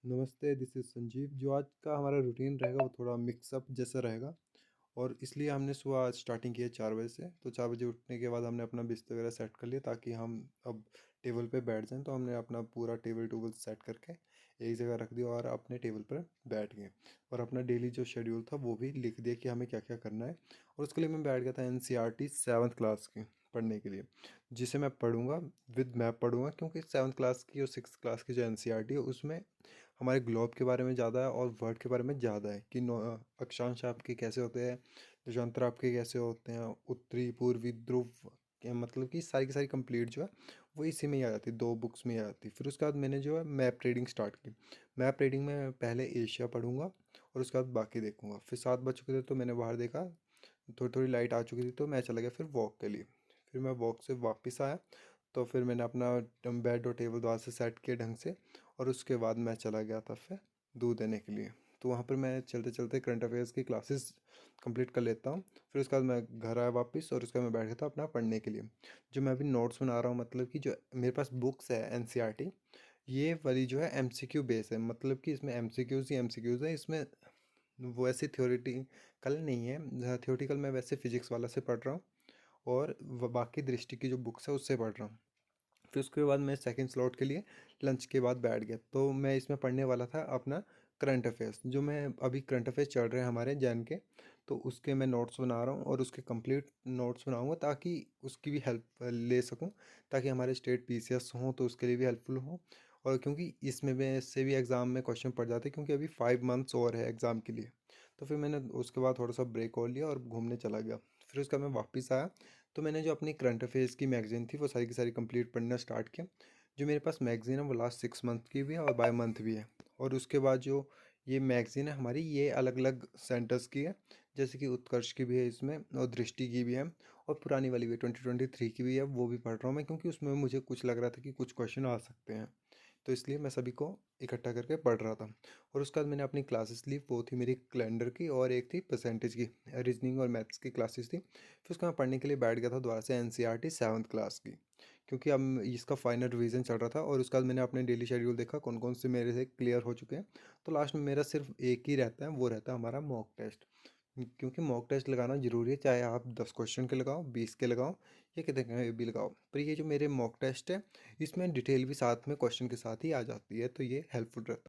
नमस्ते, this is Sanjeev. जो आज का हमारा रूटीन रहेगा वो थोड़ा मिक्सअप जैसा रहेगा और इसलिए हमने सुबह आज स्टार्टिंग की है 4 बजे से। तो 4 बजे उठने के बाद हमने अपना बिस्तर वगैरह सेट कर लिया ताकि हम अब टेबल पे बैठ जाएँ। तो हमने अपना पूरा टेबल सेट करके एक जगह रख दिया और अपने टेबल पर बैठ गए और अपना डेली जो शेड्यूल था वो भी लिख दिया कि हमें क्या-क्या करना है। और उसके लिए मैं बैठ गया था एनसीईआरटी 7th क्लास की पढ़ने के लिए, जिसे मैं पढ़ूँगा, विद मैप पढ़ूँगा, क्योंकि 7th क्लास की और 6th क्लास की जो एनसीईआरटी है उसमें हमारे ग्लोब के बारे में ज़्यादा है और वर्ल्ड के बारे में ज़्यादा है कि अक्षांश आपके कैसे होते हैं, देशांतर आपके कैसे होते हैं, उत्तरी पूर्वी ध्रुव मतलब कि सारी की सारी कंप्लीट जो है वो इसी में ही आ जाती है, 2 बुक्स में ही आ जाती है। फिर उसके बाद मैंने जो है मैप रीडिंग स्टार्ट की। मैप रीडिंग में पहले एशिया पढ़ूंगा और उसके बाद बाकी देखूंगा। फिर 7 बज चुके थे तो मैंने बाहर देखा, थोड़ी थोड़ी लाइट आ चुकी थी तो मैं चला गया फिर वॉक के लिए। फिर मैं वॉक से वापस आया तो फिर मैंने अपना बेड और टेबल दोबारा से सेट किए ढंग से और उसके बाद मैं चला गया था फिर दूध देने के लिए। तो वहाँ पर मैं चलते चलते करंट अफेयर्स की क्लासेस कंप्लीट कर लेता हूँ। फिर उसके बाद मैं घर आया वापस और उसके बाद मैं बैठ गया था अपना पढ़ने के लिए। जो मैं अभी नोट्स बना रहा हूँ, मतलब कि जो मेरे पास बुक्स है एनसीईआरटी, ये वाली जो है एमसीक्यू बेस है, मतलब कि इसमें एमसीक्यूज़ ही एमसीक्यूज़ है। इसमें वो ऐसे थ्योरेटिकल नहीं है। थ्योरेटिकल मैं वैसे फिजिक्स वाला से पढ़ रहा हूँ और बाकी दृष्टि की जो बुक्स है उससे पढ़ रहा हूँ। फिर उसके बाद मैं सेकंड स्लॉट के लिए लंच के बाद बैठ गया। तो मैं इसमें पढ़ने वाला था अपना करंट अफेयर्स। जो मैं अभी करंट अफेयर्स चल रहे हैं हमारे जैन के, तो उसके मैं नोट्स बना रहा हूँ और उसके कंप्लीट नोट्स बनाऊँगा ताकि उसकी भी हेल्प ले सकूँ, ताकि हमारे स्टेट पीसीएस हों तो उसके लिए भी हेल्पफुल हो। और क्योंकि इसमें में से भी एग्ज़ाम में क्वेश्चन पड़ जाते हैं, क्योंकि अभी 5 मंथ्स और है एग्ज़ाम के लिए। तो फिर मैंने उसके बाद थोड़ा सा ब्रेक और लिया और घूमने चला गया। फिर उसका मैं वापस आया तो मैंने जो अपनी करंट अफेयर्स की मैगज़ीन थी वो सारी की सारी कंप्लीट पढ़ना स्टार्ट किया। जो मेरे पास मैगज़ीन है वो लास्ट 6 मंथ की भी है और बाय मंथ भी है। और उसके बाद जो ये मैगज़ीन है हमारी, ये अलग अलग सेंटर्स की है, जैसे कि उत्कर्ष की भी है इसमें और दृष्टि की भी है और पुरानी वाली भी 2023 की भी है। वो भी पढ़ रहा हूँ मैं, क्योंकि उसमें मुझे कुछ लग रहा था कि कुछ क्वेश्चन आ सकते हैं, तो इसलिए मैं सभी को इकट्ठा करके पढ़ रहा था। और उसके बाद मैंने अपनी क्लासेस ली, वो थी मेरी कैलेंडर की और एक थी परसेंटेज की, रीजनिंग और मैथ्स की क्लासेस थी। फिर उसको मैं पढ़ने के लिए बैठ गया था दोबारा से एनसीईआरटी 7th क्लास की, क्योंकि अब इसका फाइनल रिवीजन चल रहा था। और उसके बाद मैंने अपने डेली शेड्यूल देखा कौन कौन से मेरे से क्लियर हो चुके हैं। तो लास्ट में मेरा सिर्फ एक ही रहता है, वो रहता है हमारा मॉक टेस्ट। क्योंकि मॉक टेस्ट लगाना ज़रूरी है, चाहे आप 10 क्वेश्चन के लगाओ, 20 के लगाओ या कितने के भी लगाओ। पर ये जो मेरे मॉक टेस्ट है इसमें डिटेल भी साथ में क्वेश्चन के साथ ही आ जाती है, तो ये हेल्पफुल रहता है।